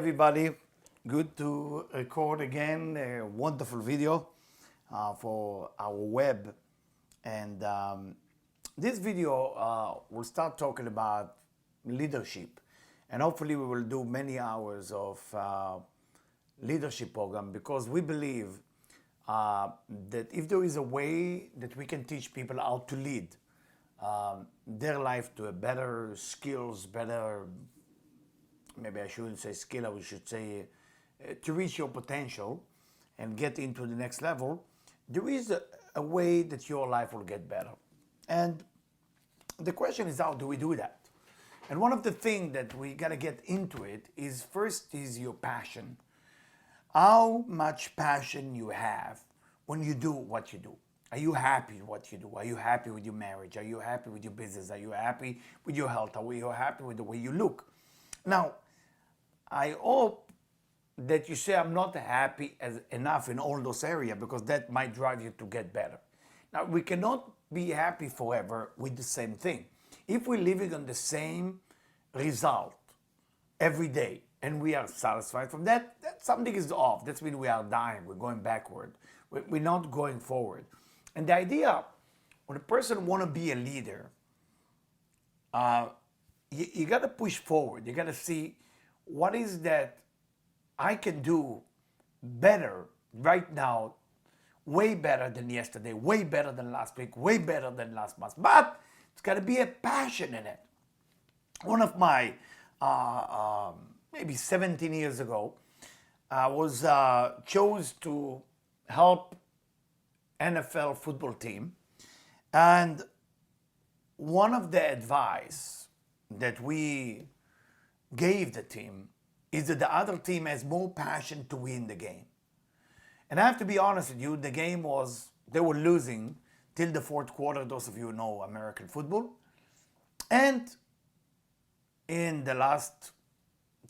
everybody. Good to record again a wonderful video for our web. And this video will start talking about leadership. And hopefully we will do many hours of leadership program, because we believe that if there is a way that we can teach people how to lead their life to a better skills, better, maybe I shouldn't say skill, I should say to reach your potential and get into the next level, there is a way that your life will get better. And the question is, how do we do that? And one of the things that we gotta get into it is, first is your passion. How much passion you have when you do what you do. Are you happy with what you do? Are you happy with your marriage? Are you happy with your business? Are you happy with your health? Are you happy with the way you look? Now, I hope that you say, I'm not happy enough in all those areas, because that might drive you to get better. Now, we cannot be happy forever with the same thing. If we're living on the same result every day and we are satisfied from that, something is off. That means we are dying. We're going backward. We're not going forward. And the idea, when a person want to be a leader, you got to push forward. You got to see what is that I can do better right now, way better than yesterday, way better than last week, way better than last month. But it's got to be a passion in it. One of my, maybe 17 years ago, I was chose to help NFL football team. And one of the advice that we gave the team is that the other team has more passion to win the game. And I have to be honest with you, the game was, they were losing till the fourth quarter, those of you who know American football. And in the last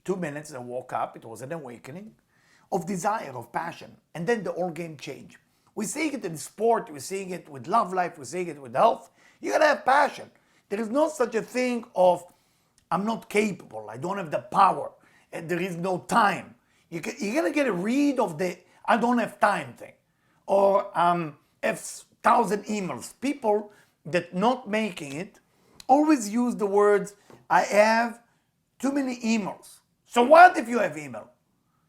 2 minutes, I woke up, it was an awakening of desire, of passion. And then the whole game changed. We're seeing it in sport, we're seeing it with love life, we're seeing it with health. You gotta have passion. There is no such a thing of, I'm not capable, I don't have the power, and there is no time. You gotta get rid of the I don't have time thing. Or have 1,000 emails. People that not making it always use the words, I have too many emails. So what if you have email?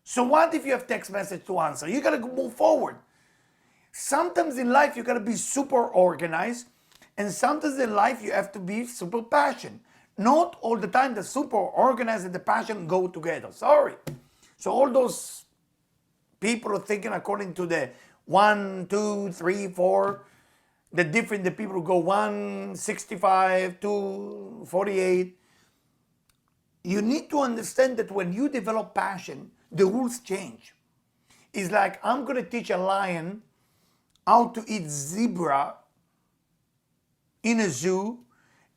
So what if you have text message to answer? You gotta move forward. Sometimes in life you gotta be super organized, and sometimes in life you have to be super passionate. Not all the time the super organized and the passion go together. Sorry. So all those people are thinking according to the 1, 2, 3, 4, the different, the people who go 165, 248. You need to understand that when you develop passion, the rules change. It's like, I'm going to teach a lion how to eat zebra in a zoo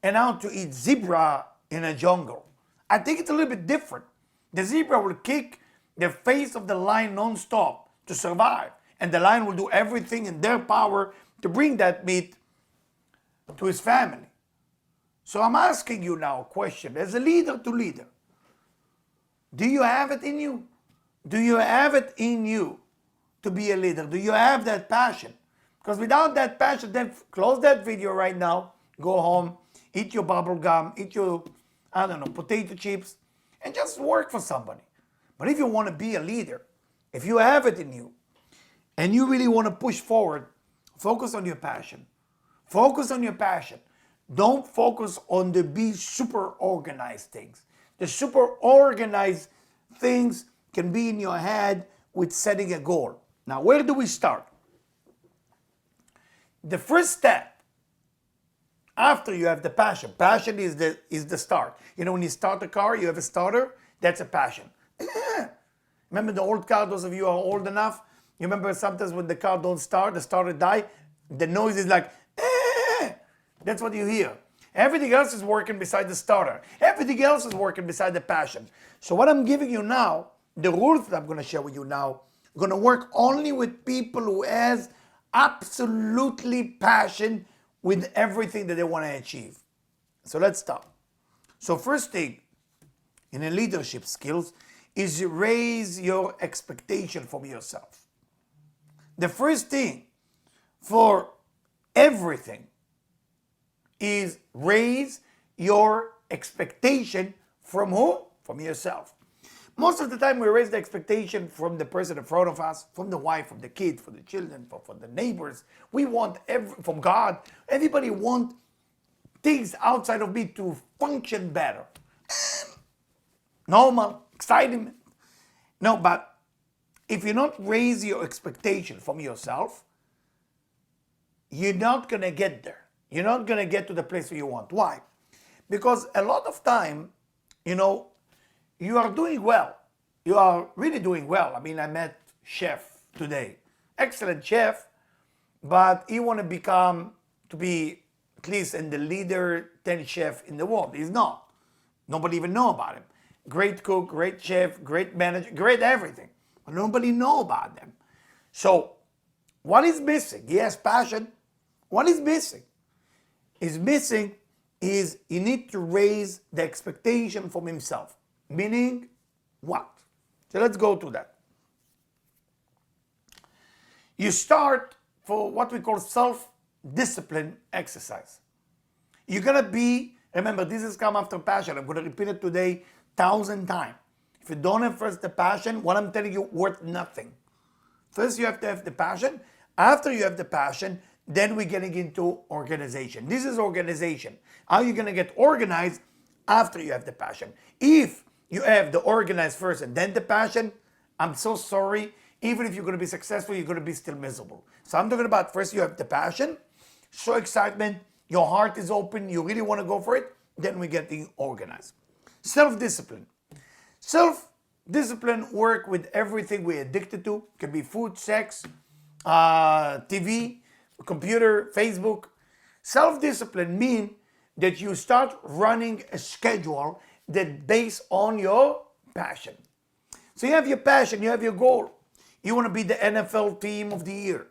and how to eat zebra in a jungle. I think it's a little bit different. The zebra will kick the face of the lion non-stop to survive, and the lion will do everything in their power to bring that meat to his family. So I'm asking you now a question, as a leader to leader. Do you have it in you? Do you have it in you to be a leader? Do you have that passion? Because without that passion, then close that video right now, go home, eat your bubble gum, eat your, I don't know, potato chips, and just work for somebody. But if you want to be a leader, if you have it in you, and you really want to push forward, focus on your passion. Focus on your passion. Don't focus on the be super organized things. The super organized things can be in your head with setting a goal. Now, where do we start? The first step, after you have the passion is the start. You know, when you start a car, you have a starter, that's a passion. Remember the old car, those of you who are old enough, you remember sometimes when the car don't start, the starter die, the noise is like, that's what you hear. Everything else is working beside the starter. Everything else is working beside the passion. So what I'm giving you now, the rules that I'm going to share with you now, are going to work only with people who has absolutely passion with everything that they want to achieve. So let's start. So first thing in a leadership skills is raise your expectation from yourself. The first thing for everything is raise your expectation from who? From yourself. Most of the time we raise the expectation from the person in front of us, from the wife, from the kids, from the children, from the neighbors. We want from God. Everybody wants things outside of me to function better. Normal, excitement. No, but if you not raise your expectation from yourself, you're not going to get there. You're not going to get to the place where you want. Why? Because a lot of time, you are doing well. You are really doing well. I mean, I met chef today. Excellent chef, but he want to be at least in the leader 10 chef in the world. He's not. Nobody even know about him. Great cook, great chef, great manager, great everything. But nobody know about them. So what is missing? He has passion. What is missing? Is missing is he need to raise the expectation from himself. Meaning what? So let's go to that. You start for what we call self-discipline exercise. You're going to be, remember, this has come after passion. I'm going to repeat it today 1,000 times. If you don't have first the passion, what I'm telling you worth nothing. First you have to have the passion. After you have the passion, then we're getting into organization. This is organization. How are you going to get organized after you have the passion? If you have the organized first and then the passion, I'm so sorry. Even if you're going to be successful, you're going to be still miserable. So I'm talking about first you have the passion, show excitement, your heart is open, you really want to go for it, then we're getting organized. Self-discipline. Self-discipline work with everything we're addicted to. It can be food, sex, TV, computer, Facebook. Self-discipline means that you start running a schedule that based on your passion. So you have your passion, you have your goal. You want to be the NFL team of the year.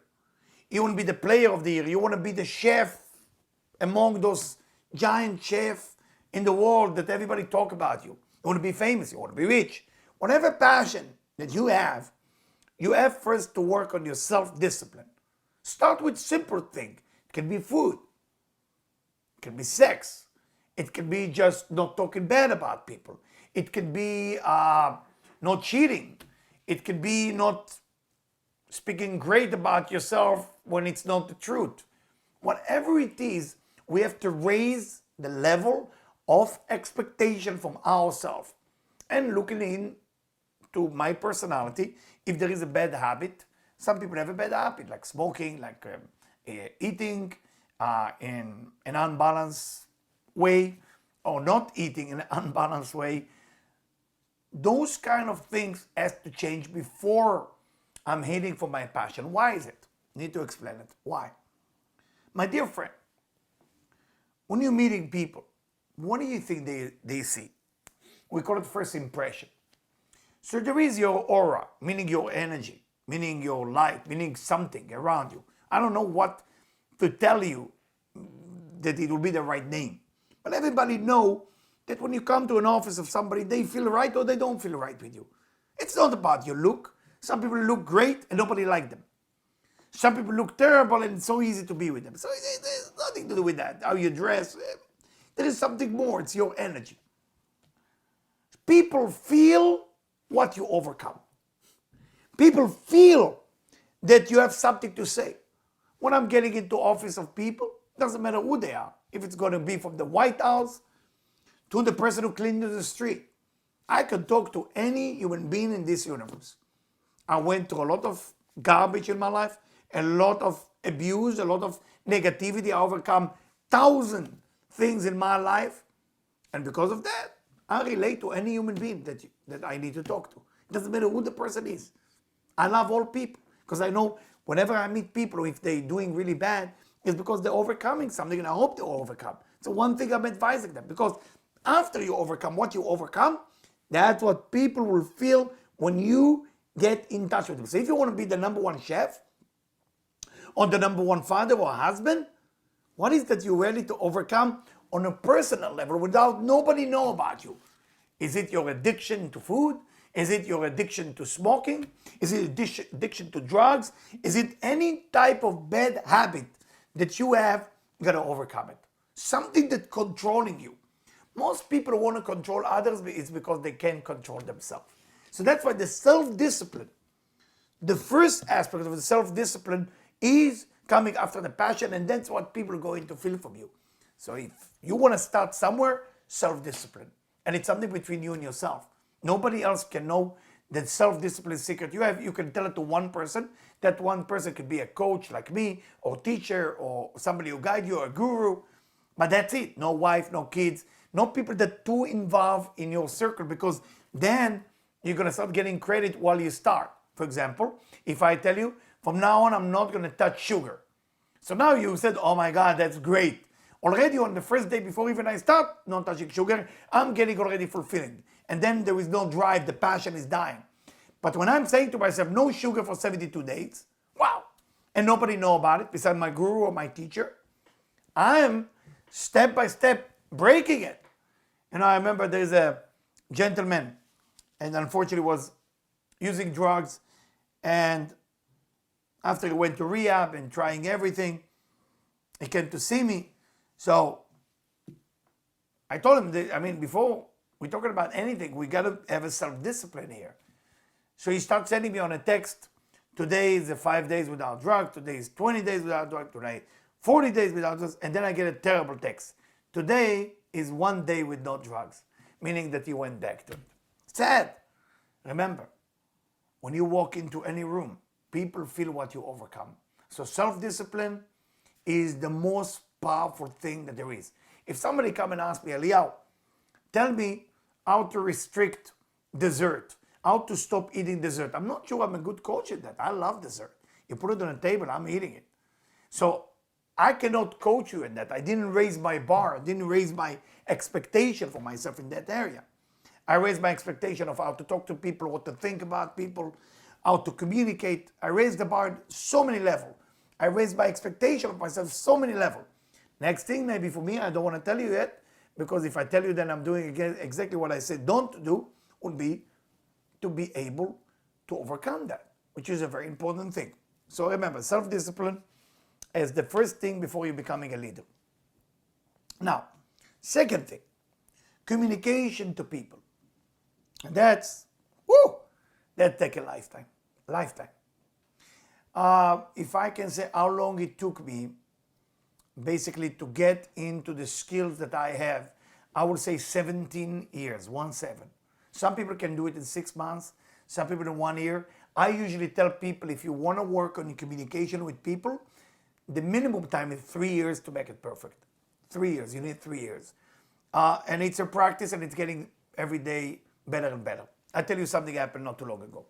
You want to be the player of the year. You want to be the chef among those giant chefs in the world that everybody talk about you. You want to be famous. You want to be rich. Whatever passion that you have first to work on your self-discipline. Start with simple things. It can be food. It can be sex. It can be just not talking bad about people. It can be not cheating. It can be not speaking great about yourself when it's not the truth. Whatever it is, we have to raise the level of expectation from ourselves. And looking into my personality, if there is a bad habit, some people have a bad habit, like smoking, like eating in an unbalanced way, or not eating in an unbalanced way. Those kind of things has to change before I'm heading for my passion. Why is it? Need to explain it. Why? My dear friend, when you're meeting people, what do you think they see? We call it first impression. So there is your aura, meaning your energy, meaning your light, meaning something around you. I don't know what to tell you that it will be the right name. But everybody know that when you come to an office of somebody, they feel right or they don't feel right with you. It's not about your look. Some people look great and nobody likes them. Some people look terrible and it's so easy to be with them. So there's nothing to do with that, how you dress. There is something more. It's your energy. People feel what you overcome. People feel that you have something to say. When I'm getting into office of people, doesn't matter who they are. If it's going to be from the White House to the person who cleaned the street. I can talk to any human being in this universe. I went through a lot of garbage in my life, a lot of abuse, a lot of negativity. I overcome 1,000 things in my life. And because of that, I relate to any human being that I need to talk to. It doesn't matter who the person is. I love all people because I know whenever I meet people, if they're doing really bad, it's because they're overcoming something and I hope they overcome. So one thing I'm advising them, because after you overcome what you overcome, that's what people will feel when you get in touch with them. So if you want to be the number one chef or the number one father or husband, what is that you're ready to overcome on a personal level without nobody know about you? Is it your addiction to food? Is it your addiction to smoking? Is it addiction to drugs? Is it any type of bad habit that you have? You gotta overcome it. Something that's controlling you. Most people want to control others is because they can't control themselves. So that's why the self-discipline, the first aspect of the self-discipline is coming after the passion, and that's what people are going to feel from you. So if you want to start somewhere, self-discipline. And it's something between you and yourself. Nobody else can know that self-discipline secret you can tell it to one person. That one person could be a coach like me, or teacher, or somebody who guide you, or a guru. But that's it. No wife, no kids, no people that too involved in your circle, because then you're going to start getting credit while you start. For example, if I tell you, from now on, I'm not going to touch sugar. So now you said, oh my God, that's great. Already on the first day before even I start not touching sugar, I'm getting already fulfilling. And then there is no drive, the passion is dying. But when I'm saying to myself, no sugar for 72 days, wow, and nobody know about it besides my guru or my teacher, I'm step by step breaking it. And I remember there's a gentleman, and unfortunately was using drugs, and after he went to rehab and trying everything, he came to see me. So I told him that, before we're talking about anything, we got to have a self-discipline here. So he starts sending me on a text, today is the 5 days without drugs, today is 20 days without drugs, today 40 days without drugs, and then I get a terrible text. Today is 1 day with no drugs, meaning that he went back to it. Sad. Remember, when you walk into any room, people feel what you overcome. So self-discipline is the most powerful thing that there is. If somebody come and ask me, Eliyahu, tell me how to restrict dessert, how to stop eating dessert. I'm not sure I'm a good coach at that. I love dessert. You put it on a table, I'm eating it. So I cannot coach you in that. I didn't raise my bar. I didn't raise my expectation for myself in that area. I raised my expectation of how to talk to people, what to think about people, how to communicate. I raised the bar so many levels. I raised my expectation of myself so many levels. Next thing maybe for me, I don't want to tell you yet, because if I tell you then I'm doing again exactly what I said don't do, would be to be able to overcome that, which is a very important thing. So remember, self-discipline is the first thing before you're becoming a leader. Now, second thing, communication to people. That takes a lifetime. If I can say how long it took me basically to get into the skills that I have, I would say 17 years, 17. Some people can do it in 6 months, some people in 1 year. I usually tell people, if you want to work on your communication with people, the minimum time is 3 years to make it perfect. 3 years, you need 3 years. And it's a practice, and it's getting every day better and better. I'll tell you something happened not too long ago.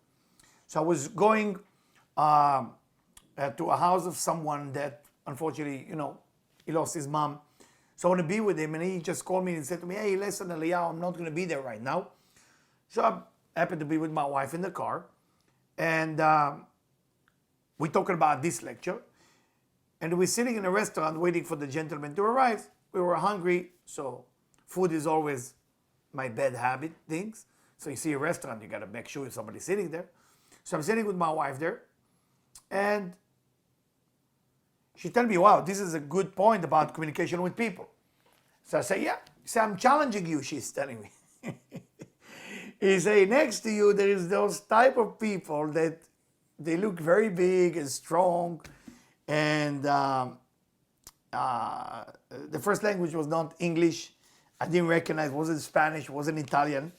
So I was going to a house of someone that, unfortunately, he lost his mom. So I want to be with him, and he just called me and said to me, hey, listen, Eliyahu, I'm not going to be there right now. So I happened to be with my wife in the car, and we're talking about this lecture, and we're sitting in a restaurant waiting for the gentleman to arrive. We were hungry, so food is always my bad habit things. So you see a restaurant, you got to make sure somebody's sitting there. So I'm sitting with my wife there, and she told me, wow, this is a good point about communication with people. So I say, yeah. He said, I'm challenging you, she's telling me. He say, next to you, there is those type of people that they look very big and strong, and the first language was not English. I didn't recognize, wasn't Spanish, wasn't Italian.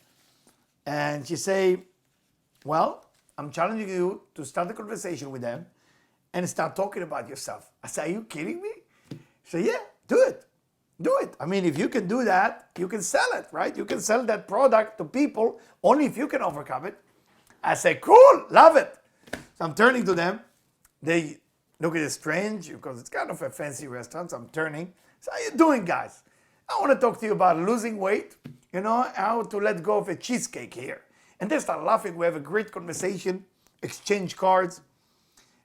And she say, well, I'm challenging you to start a conversation with them and start talking about yourself. I said, are you kidding me? She said, yeah, do it. Do it. If you can do that, you can sell it, right? You can sell that product to people only if you can overcome it. I say, cool, love it. So I'm turning to them. They look at it strange because it's kind of a fancy restaurant. So I'm turning. So how you doing, guys? I want to talk to you about losing weight, how to let go of a cheesecake here. And they start laughing. We have a great conversation, exchange cards.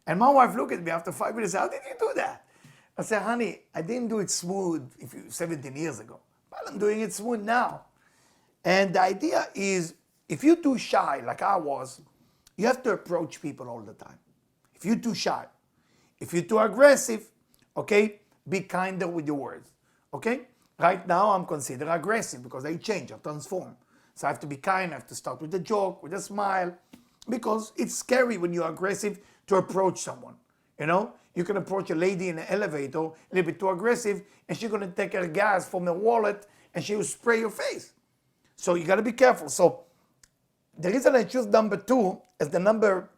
And my wife looked at me after 5 minutes. How did you do that? I said, honey, I didn't do it smooth 17 years ago, but I'm doing it smooth now. And the idea is, if you're too shy, like I was, you have to approach people all the time. If you're too shy, if you're too aggressive, okay, be kinder with your words, okay? Right now, I'm considered aggressive because I change, I transform. So I have to be kind, I have to start with a joke, with a smile, because it's scary when you're aggressive to approach someone, you know? You can approach a lady in an elevator, a little bit too aggressive, and she's gonna take her gas from her wallet and she will spray your face. So you gotta be careful. So the reason I choose number 2 as the number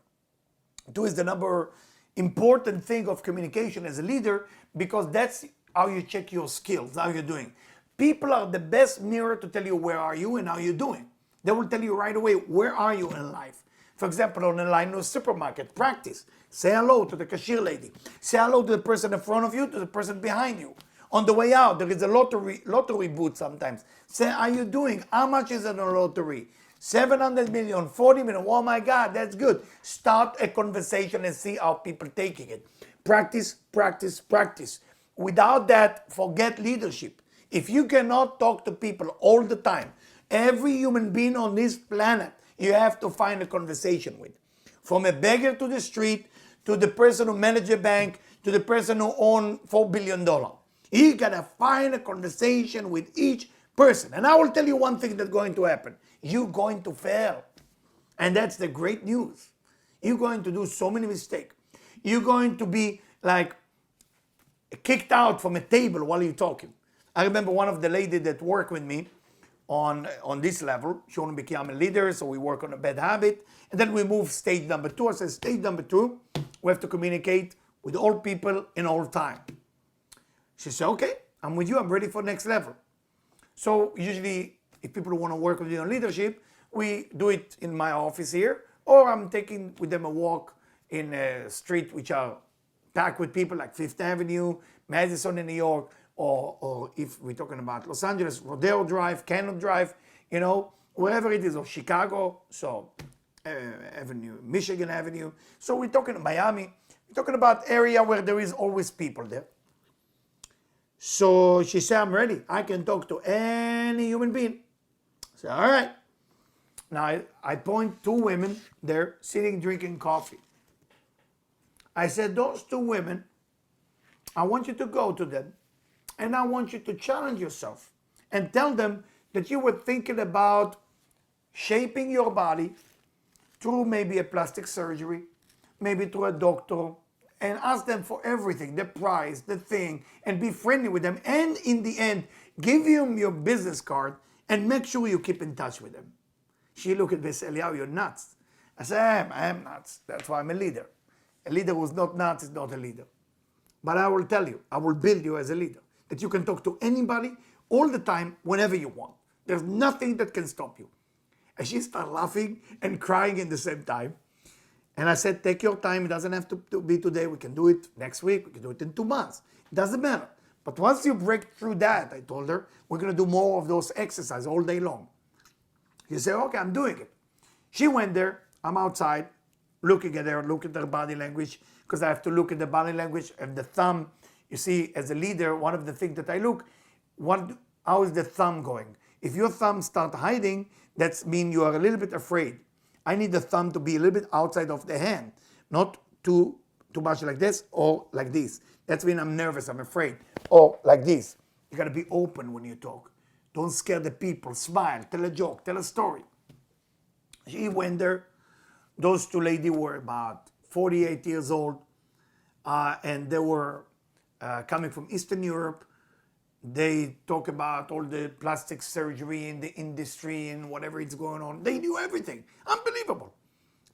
2 is the number important thing of communication as a leader, because that's how you check your skills, how you're doing. People are the best mirror to tell you where are you and how you're doing. They will tell you right away, where are you in life? For example, on the line of a supermarket, practice. Say hello to the cashier lady. Say hello to the person in front of you, to the person behind you. On the way out, there is a lottery booth sometimes. Say, how you doing? How much is it on a lottery? 700 million, 40 million. Oh my God, that's good. Start a conversation and see how people taking it. Practice, practice, practice. Without that, forget leadership. If you cannot talk to people all the time, every human being on this planet, you have to find a conversation with. From a beggar to the street, to the person who managed a bank, to the person who owned $4 billion. You gotta find a conversation with each person. And I will tell you one thing that's going to happen. You're going to fail. And that's the great news. You're going to do so many mistakes. You're going to be like kicked out from a table while you're talking. I remember one of the ladies that worked with me on this level. She wanted to become a leader, so we work on a bad habit. And then we move stage number 2. I said, stage number 2, we have to communicate with all people in all time. She said, okay, I'm with you. I'm ready for next level. So usually, if people want to work with you on leadership, we do it in my office here, or I'm taking with them a walk in a street which are packed with people like Fifth Avenue, Madison in New York, or if we're talking about Los Angeles, Rodeo Drive, Cannon Drive, you know, wherever it is, or Chicago, so Avenue, Michigan Avenue. So we're talking Miami, we're talking about area where there is always people there. So she said, I'm ready. I can talk to any human being. I said, all right. Now I point 2 women there sitting drinking coffee. I said, those 2 women, I want you to go to them and I want you to challenge yourself and tell them that you were thinking about shaping your body through maybe a plastic surgery, maybe through a doctor, and ask them for everything, the price, the thing, and be friendly with them. And in the end, give them your business card and make sure you keep in touch with them. She looked at me and said, Eliyahu, you're nuts. I said, I am nuts. That's why I'm a leader. A leader who's not nuts is not a leader. But I will tell you, I will build you as a leader, that you can talk to anybody all the time, whenever you want. There's nothing that can stop you. And she started laughing and crying at the same time. And I said, take your time. It doesn't have to be today. We can do it next week. We can do it in 2 months. It doesn't matter. But once you break through that, I told her, we're going to do more of those exercises all day long. She said, okay, I'm doing it. She went there. I'm outside looking at her, look at her body language, because I have to look at the body language and the thumb. You see, as a leader, one of the things that I look, how is the thumb going? If your thumb starts hiding, that means you are a little bit afraid. I need the thumb to be a little bit outside of the hand, not too much like this or like this. That's when I'm nervous, I'm afraid. Or like this. You gotta be open when you talk. Don't scare the people. Smile, tell a joke, tell a story. She went there. Those 2 ladies were about 48 years old, and they were coming from Eastern Europe. They talk about all the plastic surgery in the industry and whatever is going on. They knew everything. Unbelievable.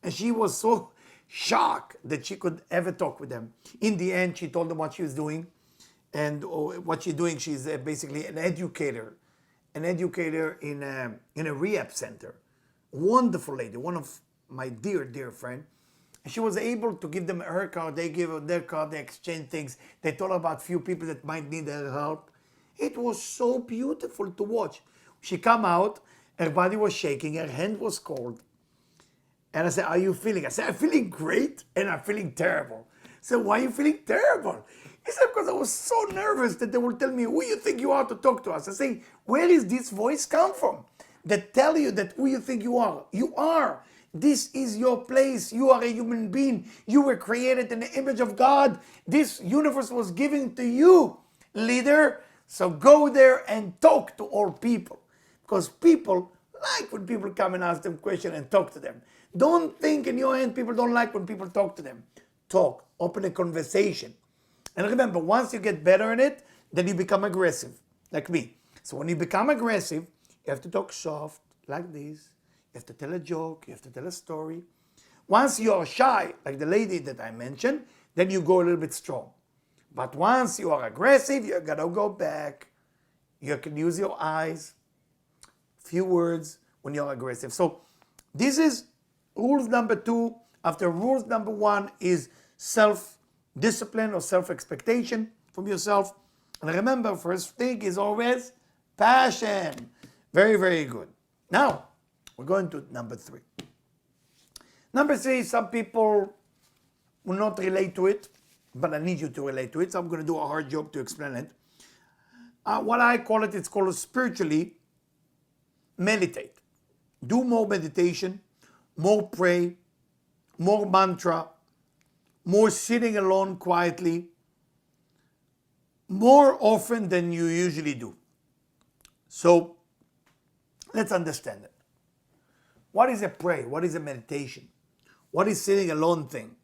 And she was so shocked that she could ever talk with them. In the end, she told them what she was doing. And what she's doing, she's basically an educator in a rehab center. Wonderful lady, one of my dear, dear friend. And she was able to give them her card. They gave her their card. They exchanged things. They told about few people that might need her help. It was so beautiful to watch. She come out, her body was shaking, her hand was cold. And I said, how are you feeling? I said, I'm feeling great and I'm feeling terrible. I said, why are you feeling terrible? He said, because I was so nervous that they will tell me, who you think you are to talk to us? I say, where is this voice come from? that tell you that who you think you are. You are. This is your place. You are a human being. You were created in the image of God. This universe was given to you, leader. So go there and talk to all people. Because people like when people come and ask them questions and talk to them. Don't think in your end people don't like when people talk to them. Talk. Open a conversation. And remember, once you get better in it, then you become aggressive, like me. So when you become aggressive, you have to talk soft, like this. You have to tell a joke. You have to tell a story. Once you are shy, like the lady that I mentioned, then you go a little bit strong. But once you are aggressive, you're going to go back. You can use your eyes, few words when you're aggressive. So this is rules number 2. After rules number 1 is self-discipline or self-expectation from yourself. And remember, first thing is always passion. Very, very good. Now, we're going to number 3. Number 3, some people will not relate to it, but I need you to relate to it, so I'm going to do a hard job to explain it. What I call it, it's called spiritually meditate. Do more meditation, more pray, more mantra, more sitting alone quietly, more often than you usually do. So let's understand it. What is a pray? What is a meditation? What is sitting alone thing?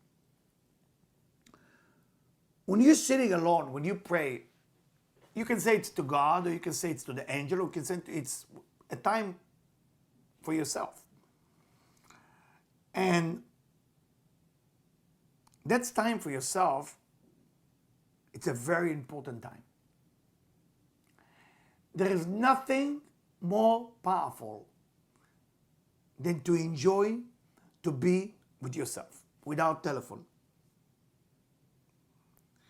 When you're sitting alone, when you pray, you can say it's to God, or you can say it's to the angel, or you can say it's a time for yourself. And that's time for yourself. It's a very important time. There is nothing more powerful than to enjoy to be with yourself, without telephone,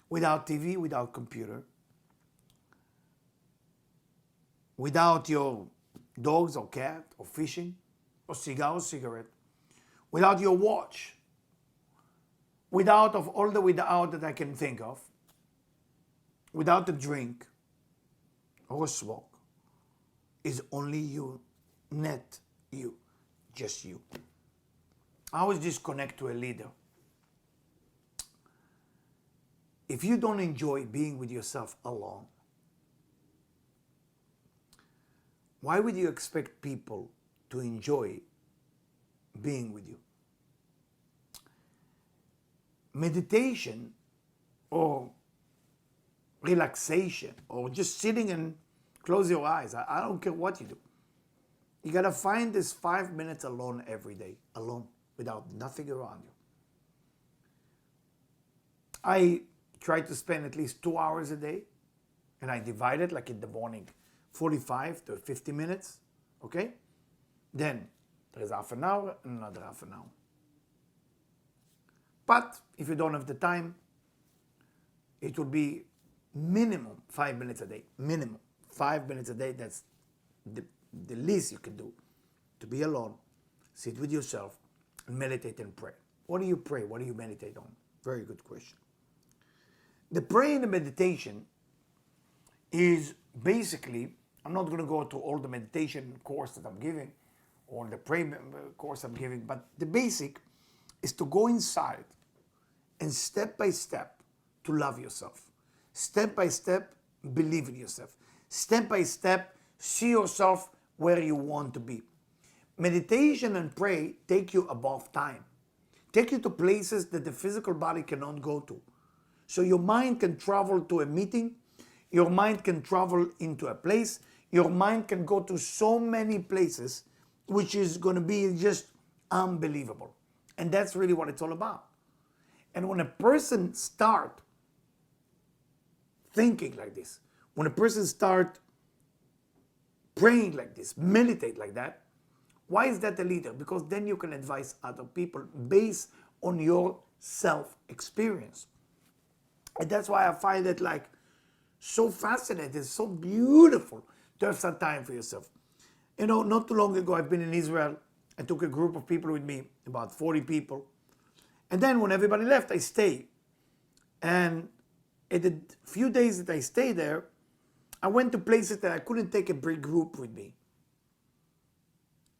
without TV, without computer, without your dogs or cat or fishing or cigar or cigarette, without your watch, without of all the without that I can think of, without a drink or a smoke, is only you, net you, just you. I always just connect to a leader. If you don't enjoy being with yourself alone, why would you expect people to enjoy being with you? Meditation or relaxation or just sitting and close your eyes. I don't care what you do. You got to find this 5 minutes alone every day, alone, without nothing around you. I try to spend at least 2 hours a day, and I divide it like in the morning, 45 to 50 minutes, okay? Then there's half an hour and another half an hour. But if you don't have the time, it will be minimum 5 minutes a day, minimum 5 minutes a day. That's the least you can do, to be alone, sit with yourself, and meditate and pray. What do you pray? What do you meditate on? Very good question. The prayer and the meditation is basically, I'm not going to go through all the meditation course that I'm giving or the prayer course I'm giving, but the basic is to go inside and step by step to love yourself. Step by step, believe in yourself. Step by step, see yourself where you want to be. Meditation and pray take you above time. Take you to places that the physical body cannot go to. So your mind can travel to a meeting, your mind can travel into a place, your mind can go to so many places, which is going to be just unbelievable. And that's really what it's all about. And when a person starts thinking like this, when a person starts praying like this, meditate like that, why is that a leader? Because then you can advise other people based on your self-experience. And that's why I find it like so fascinating, so beautiful to have some time for yourself. You know, not too long ago, I've been in Israel. I took a group of people with me, about 40 people. And then when everybody left, I stayed. And in the few days that I stayed there, I went to places that I couldn't take a big group with me.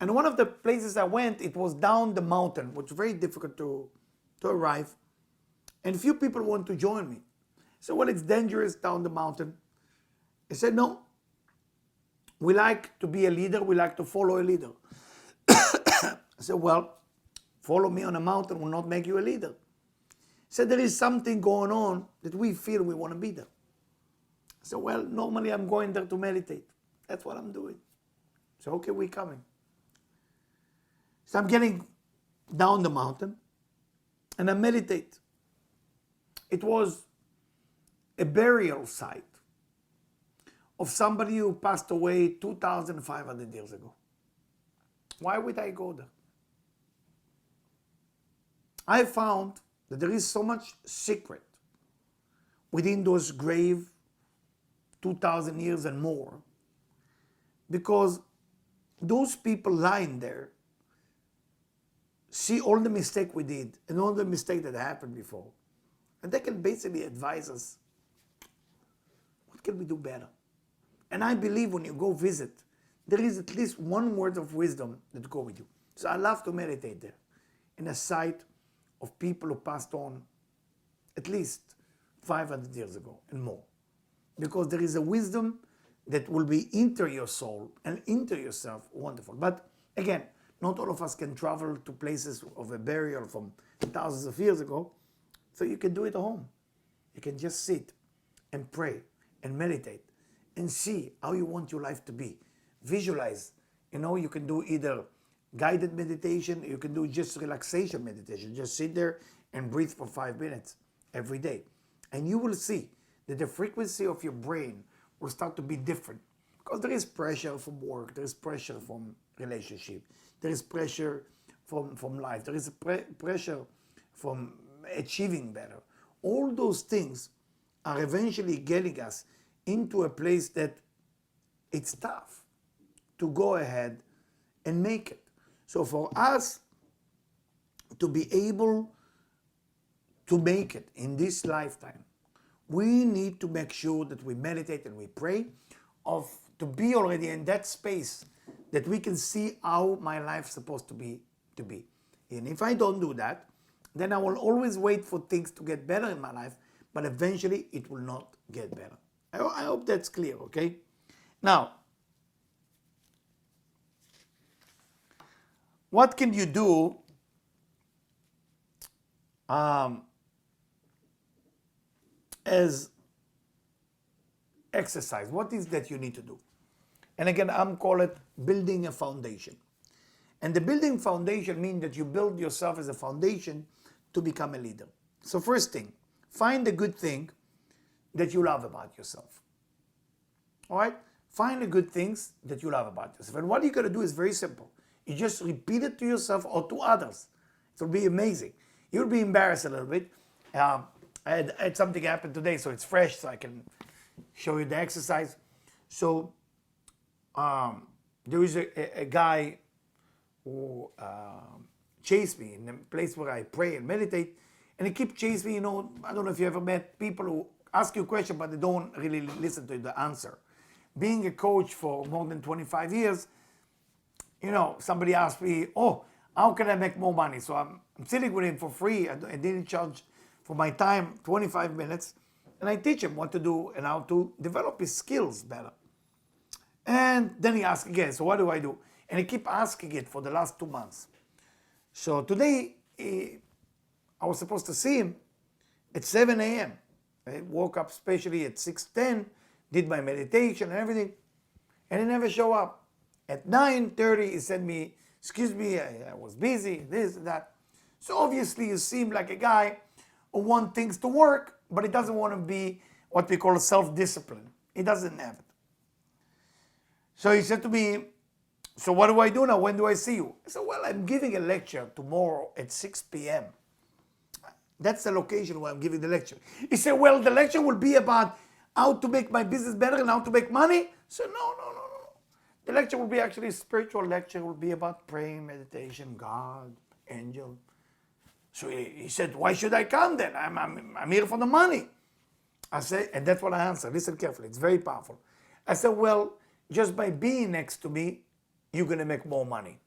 And one of the places I went, it was down the mountain, which was very difficult to arrive. And few people want to join me. So, well, it's dangerous down the mountain. I said, no. We like to be a leader. We like to follow a leader. I said, well, follow me on a mountain will not make you a leader. He said, there is something going on that we feel we want to be there. I said, well, normally I'm going there to meditate. That's what I'm doing. So, okay, we're coming. So I'm getting down the mountain and I meditate. It was a burial site of somebody who passed away 2,500 years ago. Why would I go there? I found that there is so much secret within those grave 2,000 years and more, because those people lying there see all the mistake we did and all the mistake that happened before. And they can basically advise us, what can we do better? And I believe when you go visit, there is at least one word of wisdom that go with you. So I love to meditate there, in a site of people who passed on at least 500 years ago and more. Because there is a wisdom that will be into your soul and into yourself, wonderful. But again, not all of us can travel to places of a burial from thousands of years ago, so you can do it at home. You can just sit and pray and meditate and see how you want your life to be. Visualize. You can do either guided meditation, you can do just relaxation meditation. Just sit there and breathe for 5 minutes every day. And you will see that the frequency of your brain will start to be different. Because there is pressure from work, there is pressure from relationship, there is pressure from life, there is pressure from achieving better. All those things are eventually getting us into a place that it's tough to go ahead and make it. So for us to be able to make it in this lifetime, we need to make sure that we meditate and we pray to be already in that space that we can see how my life is supposed to be. And if I don't do that, then I will always wait for things to get better in my life, but eventually it will not get better. I hope that's clear, okay? Now, what can you do as exercise? What is that you need to do? And again, I'm calling it building a foundation. And the building foundation means that you build yourself as a foundation to become a leader. So first thing, find the good thing that you love about yourself. All right? Find the good things that you love about yourself. And what you're going to do is very simple. You just repeat it to yourself or to others. It will be amazing. You'll be embarrassed a little bit. I had something happen today, so it's fresh, so I can show you the exercise. So there is a guy who chased me in the place where I pray and meditate, and he keeps chasing me. I don't know if you ever met people who ask you a question, but they don't really listen to the answer. Being a coach for more than 25 years, somebody asked me, how can I make more money? So I'm sitting with him for free. I didn't charge for my time 25 minutes. And I teach him what to do and how to develop his skills better. And then he asked again, so what do I do? And he kept asking it for the last 2 months. So today, I was supposed to see him at 7 a.m. I woke up especially at 6:10, did my meditation and everything, and he never showed up. At 9:30, he sent me, excuse me, I was busy, this and that. So obviously you seem like a guy who wants things to work, but he doesn't want to be what we call self-discipline. He doesn't have it. So he said to me, so what do I do now? When do I see you? I said, well, I'm giving a lecture tomorrow at 6 p.m. That's the location where I'm giving the lecture. He said, well, the lecture will be about how to make my business better and how to make money. I said, no. The lecture will be actually a spiritual lecture. It will be about praying, meditation, God, angel. So he said, why should I come then? I'm here for the money. I said, and that's what I answered. Listen carefully. It's very powerful. I said, well, just by being next to me, you're going to make more money.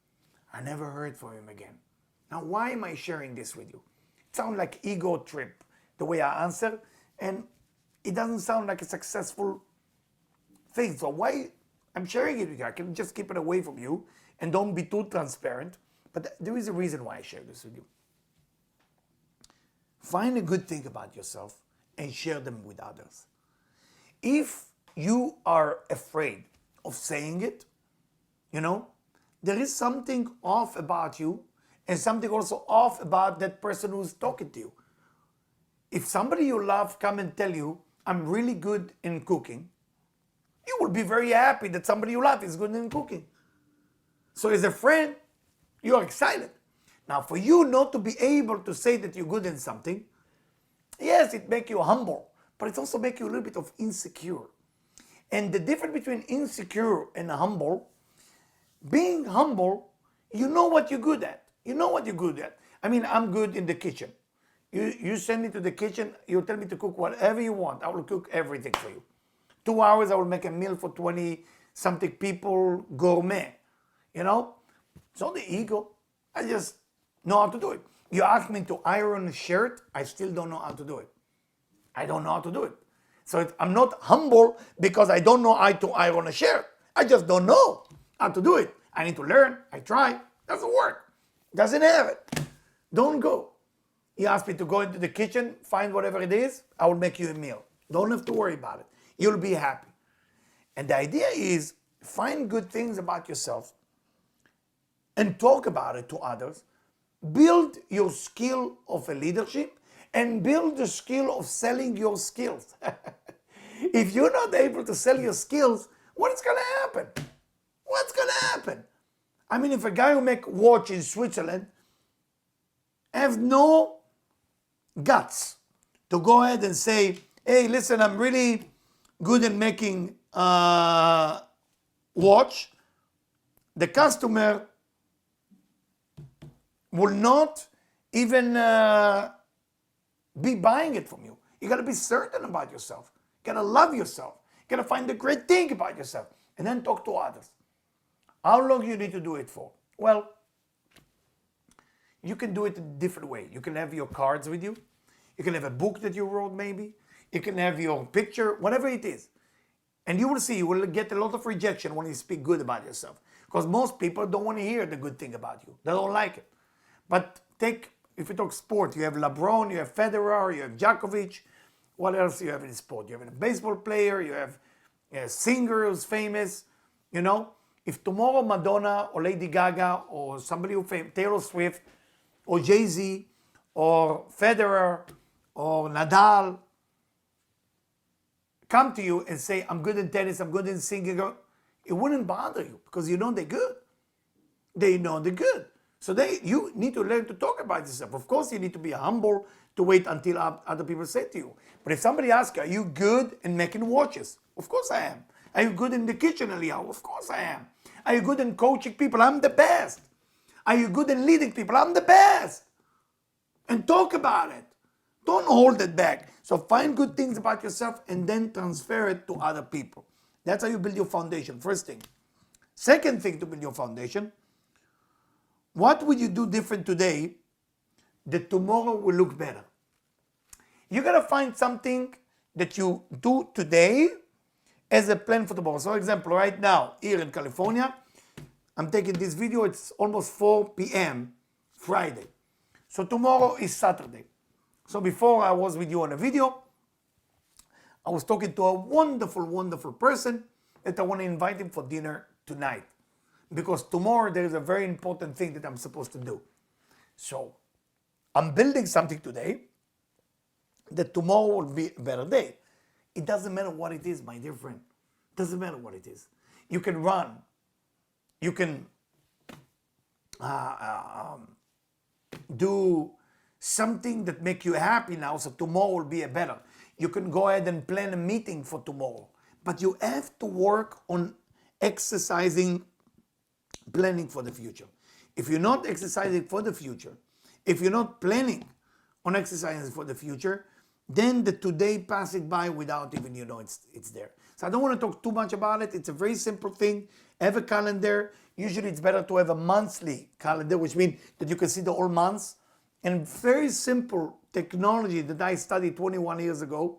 I never heard from him again. Now, why am I sharing this with you? It sounds like ego trip, the way I answer, and it doesn't sound like a successful thing. So why I'm sharing it with you? I can just keep it away from you and don't be too transparent. But there is a reason why I share this with you. Find a good thing about yourself and share them with others. If you are afraid of saying it, there is something off about you and something also off about that person who's talking to you. If somebody you love come and tell you, I'm really good in cooking, you will be very happy that somebody you love is good in cooking. So as a friend, you are excited. Now, for you not to be able to say that you're good in something, yes, it makes you humble, but it also makes you a little bit of insecure. And the difference between insecure and humble, being humble, you know what you're good at. You know what you're good at. I mean, I'm good in the kitchen. You send me to the kitchen, you tell me to cook whatever you want. I will cook everything for you. 2 hours, I will make a meal for 20-something people, gourmet. It's not the ego. I just know how to do it. You ask me to iron a shirt, I still don't know how to do it. I don't know how to do it. So I'm not humble because I don't know how to iron a shirt. I just don't know how to do it. I need to learn. I try. Doesn't work. Doesn't have it. Don't go. You ask me to go into the kitchen, find whatever it is, I will make you a meal. Don't have to worry about it. You'll be happy. And the idea is find good things about yourself and talk about it to others. Build your skill of a leadership and build the skill of selling your skills. If you're not able to sell your skills, what's going to happen? What's going to happen? I mean, if a guy who makes watch in Switzerland has no guts to go ahead and say, hey, listen, I'm really good at making watch, the customer will not even be buying it from you. You got to be certain about yourself. You got to love yourself. You got to find the great thing about yourself and then talk to others. How long you need to do it for? Well, you can do it a different way. You can have your cards with you. You can have a book that you wrote maybe. You can have your picture, whatever it is. And you will see, you will get a lot of rejection when you speak good about yourself. Because most people don't want to hear the good thing about you. They don't like it. But if you talk sport, you have LeBron, you have Federer, you have Djokovic. What else do you have in sport? You have a baseball player, you have a singer who's famous. If tomorrow Madonna or Lady Gaga or somebody who's famous, Taylor Swift or Jay-Z or Federer or Nadal, come to you and say, I'm good in tennis, I'm good in singing, it wouldn't bother you because they're good. They know they're good. So you need to learn to talk about yourself. Of course, you need to be humble to wait until other people say to you. But if somebody asks you, are you good in making watches? Of course I am. Are you good in the kitchen, Eliyahu? Of course I am. Are you good in coaching people? I'm the best. Are you good in leading people? I'm the best. And talk about it. Don't hold it back. So find good things about yourself and then transfer it to other people. That's how you build your foundation, first thing. Second thing to build your foundation, what would you do different today that tomorrow will look better? You got to find something that you do today as a plan for tomorrow. So, for example, right now, here in California, I'm taking this video, it's almost 4 p.m. Friday. So tomorrow is Saturday. So before I was with you on a video, I was talking to a wonderful, wonderful person that I want to invite him for dinner tonight. Because tomorrow there is a very important thing that I'm supposed to do. So I'm building something today that tomorrow will be a better day. It doesn't matter what it is, my dear friend. It doesn't matter what it is. You can run. You can do something that make you happy now, so tomorrow will be a better. You can go ahead and plan a meeting for tomorrow. But you have to work on exercising, planning for the future. If you're not exercising for the future, if you're not planning on exercising for the future, then the today passing by without even it's there. So I don't want to talk too much about it. It's a very simple thing. Have a calendar. Usually it's better to have a monthly calendar, which means that you can see the whole months. And very simple technology that I studied 21 years ago,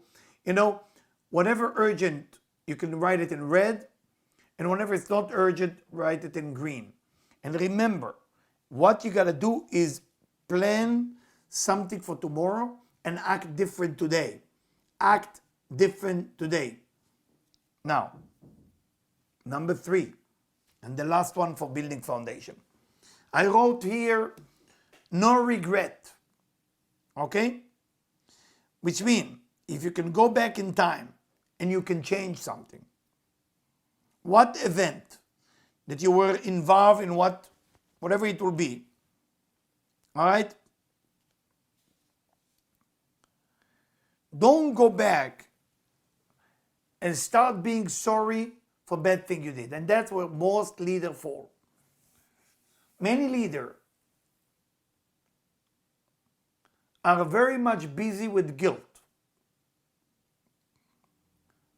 whatever urgent, you can write it in red, and whenever it's not urgent, write it in green. And remember, what you gotta do is plan something for tomorrow and act different today. Act different today. Now, number 3, and the last one for building foundation. I wrote here, no regret. Okay? Which means, if you can go back in time and you can change something, what event that you were involved in, whatever it will be, all right? Don't go back and start being sorry for bad thing you did. And that's where most leaders fall. Many leaders are very much busy with guilt.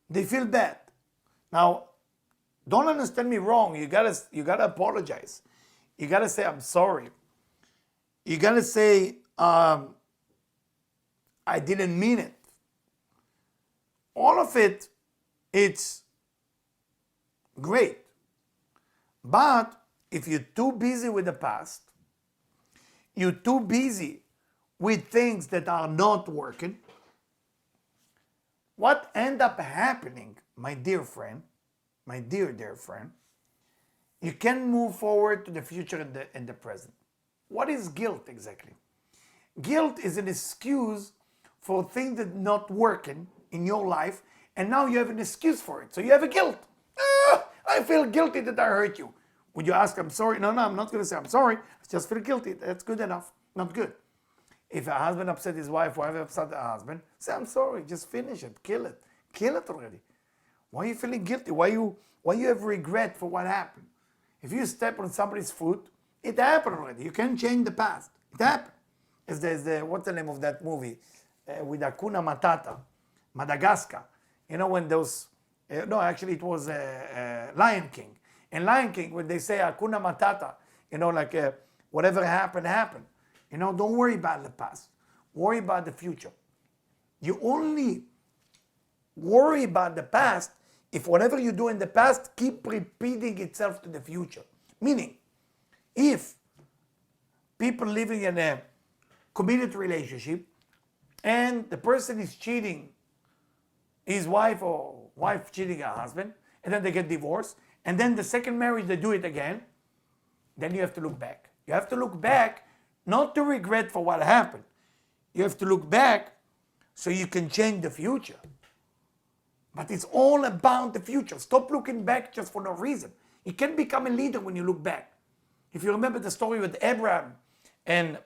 They feel bad. Now, don't understand me wrong. You gotta apologize. You gotta say, I'm sorry. You gotta say, I didn't mean it. All of it, it's great. But if you're too busy with the past, you're too busy with things that are not working, what end up happening, my dear friend, my dear friend, you can move forward to the future and the present. What is guilt exactly? Guilt is an excuse for things that are not working in your life, and now you have an excuse for it. So you have a guilt. I feel guilty that I hurt you. Would you ask, I'm sorry? No, I'm not going to say I'm sorry. I just feel guilty. That's good enough. Not good. If a husband upset his wife, wife upset the husband, say, I'm sorry. Just finish it. Kill it. Kill it already. Why are you feeling guilty? Why you have regret for what happened? If you step on somebody's foot, it happened already. You can't change the past. It happened. As there's what's the name of that movie? With Hakuna Matata, Madagascar. When those, no, actually it was Lion King. In Lion King, when they say Hakuna Matata, whatever happened, happened. Don't worry about the past. Worry about the future. You only worry about the past if whatever you do in the past keep repeating itself to the future. Meaning, if people living in a committed relationship and the person is cheating his wife or wife cheating her husband, and then they get divorced, and then the second marriage they do it again, then you have to look back. You have to look back not to regret for what happened. You have to look back so you can change the future. But it's all about the future. Stop looking back just for no reason. You can become a leader when you look back. If you remember the story with Abraham and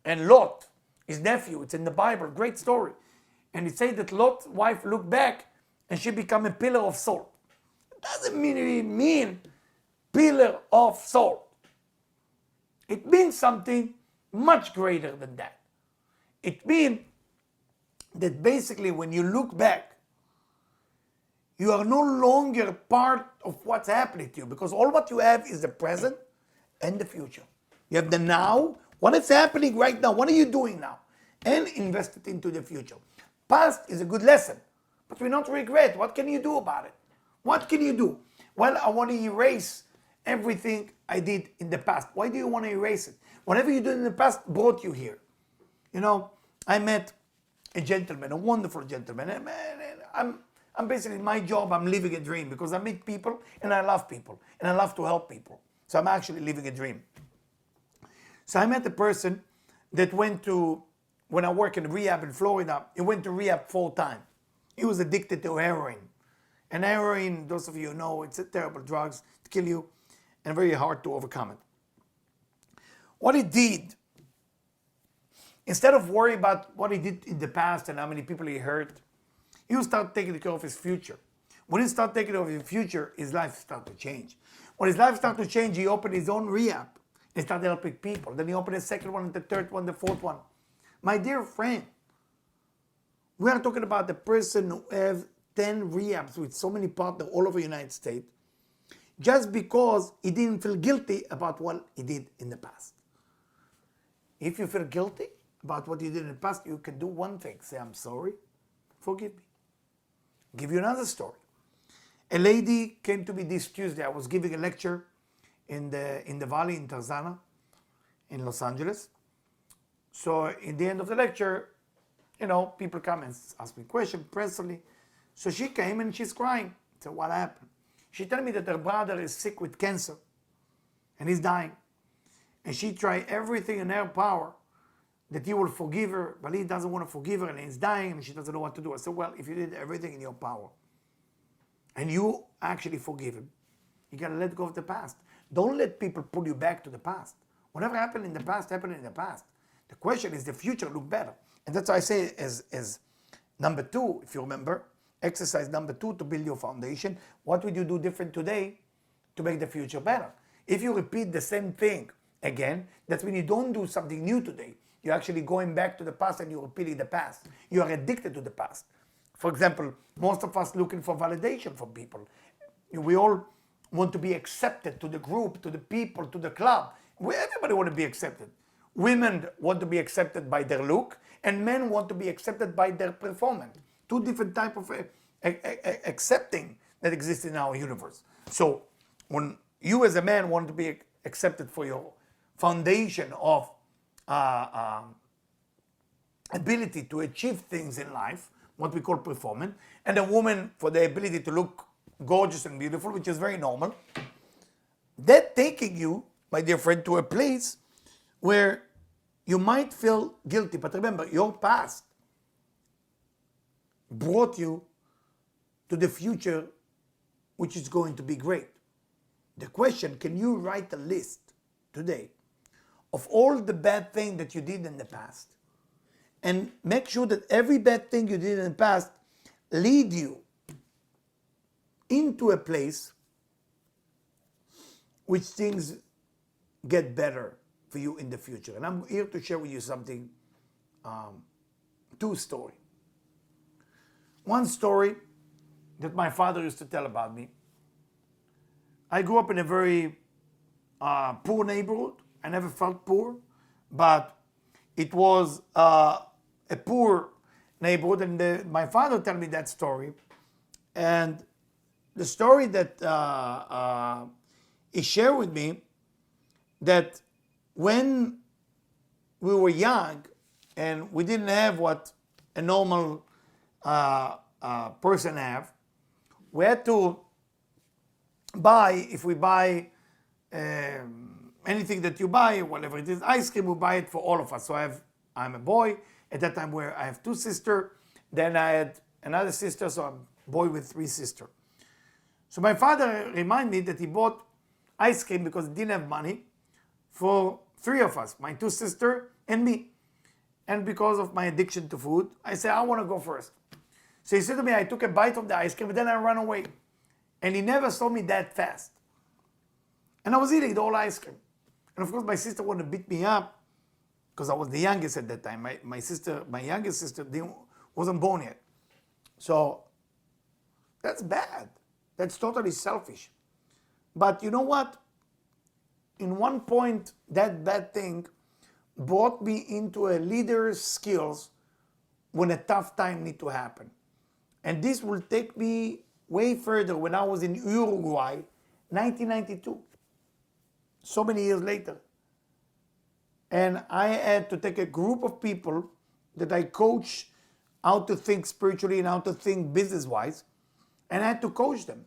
Lot, his nephew, it's in the Bible, great story. And it says that Lot's wife looked back and she became a pillar of salt. It doesn't mean pillar of salt. It means something much greater than that. It means that basically when you look back, you are no longer part of what's happening to you, because all what you have is the present and the future. You have the now, what is happening right now, what are you doing now? And invest it into the future. Past is a good lesson, but we not regret. What can you do about it? What can you do? Well, I want to erase everything I did in the past. Why do you want to erase it? Whatever you did in the past brought you here. I met a gentleman, a wonderful gentleman. And I'm basically, my job, I'm living a dream, because I meet people and I love people and I love to help people. So I'm actually living a dream. So I met a person that went to, when I work in rehab in Florida, he went to rehab 4 times. He was addicted to heroin. And heroin, those of you who know, it's a terrible drug to kill you and very hard to overcome it. What he did, instead of worrying about what he did in the past and how many people he hurt, he will start taking care of his future. When he started taking care of his future, his life started to change. When his life started to change, he opened his own rehab. He started helping people. Then he opened the second one, the third one, the fourth one. My dear friend, we are talking about the person who has 10 rehabs with so many partners all over the United States. just because he didn't feel guilty about what he did in the past. If you feel guilty about what you did in the past, you can do one thing. Say, I'm sorry, forgive me. Give you another story. A lady came to me this Tuesday. I was giving a lecture in the valley in Tarzana, in Los Angeles. So in the end of the lecture, people come and ask me questions personally. So she came and she's crying. So what happened? She told me that her brother is sick with cancer and he's dying. And she tried everything in her power that he will forgive her, but he doesn't want to forgive her and he's dying and she doesn't know what to do. I said, well, if you did everything in your power and you actually forgive him, you got to let go of the past. Don't let people pull you back to the past. Whatever happened in the past, happened in the past. The question is the future look better. And that's why I say as number 2, if you remember, exercise number 2 to build your foundation. What would you do different today to make the future better? If you repeat the same thing again, that's when you don't do something new today. You're actually going back to the past and you're repeating the past. You are addicted to the past. For example, most of us looking for validation from people. We all want to be accepted to the group, to the people, to the club. Everybody want to be accepted. Women want to be accepted by their look, and men want to be accepted by their performance. 2 different types of accepting that exist in our universe. So when you as a man want to be accepted for your foundation of ability to achieve things in life, what we call performance, and a woman for the ability to look gorgeous and beautiful, which is very normal, that taking you, my dear friend, to a place where you might feel guilty. But remember, your past brought you to the future, which is going to be great. The question, can you write a list today of all the bad things that you did in the past and make sure that every bad thing you did in the past lead you into a place which things get better for you in the future. And I'm here to share with you something, 2 stories. One story that my father used to tell about me. I grew up in a very poor neighborhood. I never felt poor, but it was a poor neighborhood. And my father told me that story. And the story that he shared with me, that when we were young and we didn't have what a normal person have, we had to buy, if we buy anything that you buy, whatever it is, ice cream, we buy it for all of us. So I'm a boy at that time where I have 2 sisters, then I had another sister, so I'm a boy with 3 sisters. So my father reminded me that he bought ice cream because he didn't have money for 3 of us, my 2 sisters and me. And because of my addiction to food, I said, I want to go first. So he said to me, I took a bite of the ice cream, but then I ran away. And he never saw me that fast. And I was eating the whole ice cream. And of course, my sister wanted to beat me up because I was the youngest at that time. My youngest sister wasn't born yet. So that's bad. That's totally selfish. But you know what? In one point, that bad thing brought me into a leader's skills when a tough time need to happen. And this will take me way further when I was in Uruguay, 1992. So many years later. And I had to take a group of people that I coach how to think spiritually and how to think business-wise, and I had to coach them.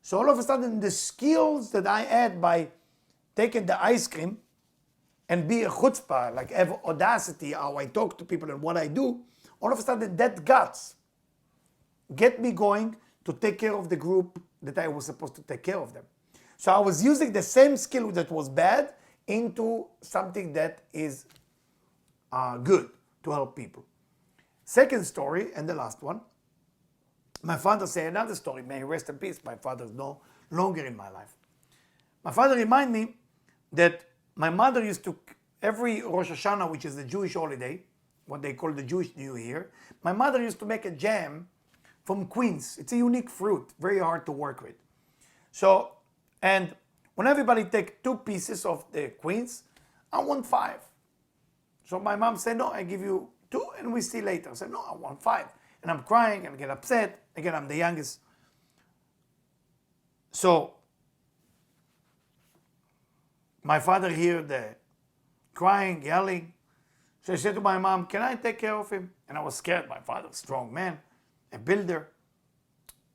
So all of a sudden, the skills that I had by taking the ice cream and be a chutzpah, like have audacity, how I talk to people and what I do, all of a sudden that guts get me going to take care of the group that I was supposed to take care of them. So I was using the same skill that was bad into something that is good to help people. Second story, and the last one. My father said another story, may he rest in peace. My father is no longer in my life. My father reminded me that my mother used to, every Rosh Hashanah, which is the Jewish holiday, what they call the Jewish New Year, my mother used to make a jam from quince. It's a unique fruit, very hard to work with. So And when everybody take 2 pieces of the queens, I want 5. So my mom said, no, I give you 2 and we see later. I said, no, I want 5. And I'm crying and I get upset. Again, I'm the youngest. So my father heard the crying, yelling. So I said to my mom, can I take care of him? And I was scared. My father's a strong man, a builder.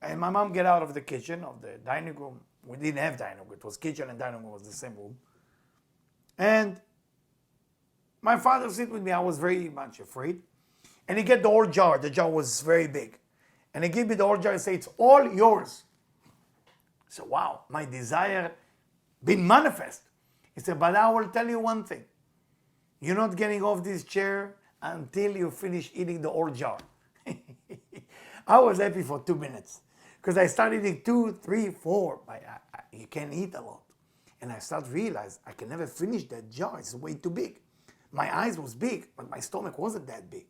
And my mom get out of the kitchen, of the dining room. We didn't have dining room. It was kitchen and dining room was the same room. And my father sit with me. I was very much afraid. And he get the old jar. The jar was very big. And he gave me the old jar and say, it's all yours. So wow, my desire been manifest. He said, but I will tell you one thing. You're not getting off this chair until you finish eating the old jar. I was happy for 2 minutes because I started eating 2, 3, 4. You can't eat a lot. And I started to realize I can never finish that jar. It's way too big. My eyes was big, but my stomach wasn't that big.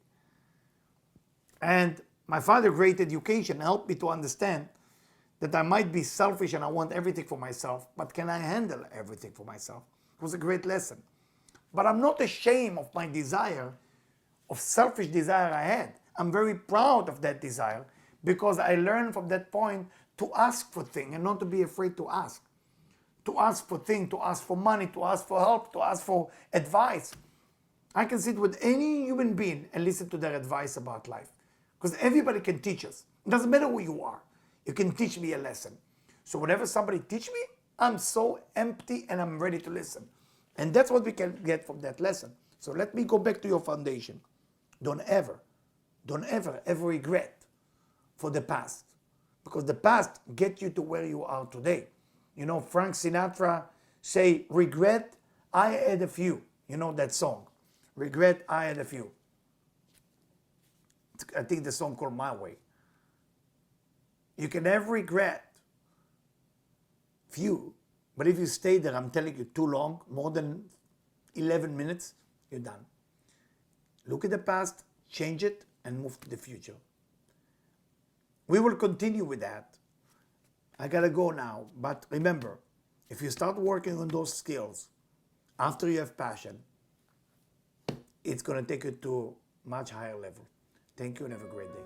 And my father, great education, helped me to understand that I might be selfish and I want everything for myself, but can I handle everything for myself? It was a great lesson. But I'm not ashamed of my desire, of selfish desire I had. I'm very proud of that desire because I learned from that point to ask for things and not to be afraid to ask. To ask for things, to ask for money, to ask for help, to ask for advice. I can sit with any human being and listen to their advice about life. Because everybody can teach us. It doesn't matter who you are. You can teach me a lesson. So whenever somebody teach me, I'm so empty and I'm ready to listen. And that's what we can get from that lesson. So let me go back to your foundation. Don't ever regret for the past. Because the past gets you to where you are today. You know, Frank Sinatra say, regret, I had a few. You know that song. Regret, I had a few. I think the song called My Way. You can have regret, few, but if you stay there, I'm telling you, too long, more than 11 minutes, you're done. Look at the past, change it, and move to the future. We will continue with that. I gotta go now, but remember, if you start working on those skills, after you have passion, it's gonna take you to a much higher level. Thank you and have a great day.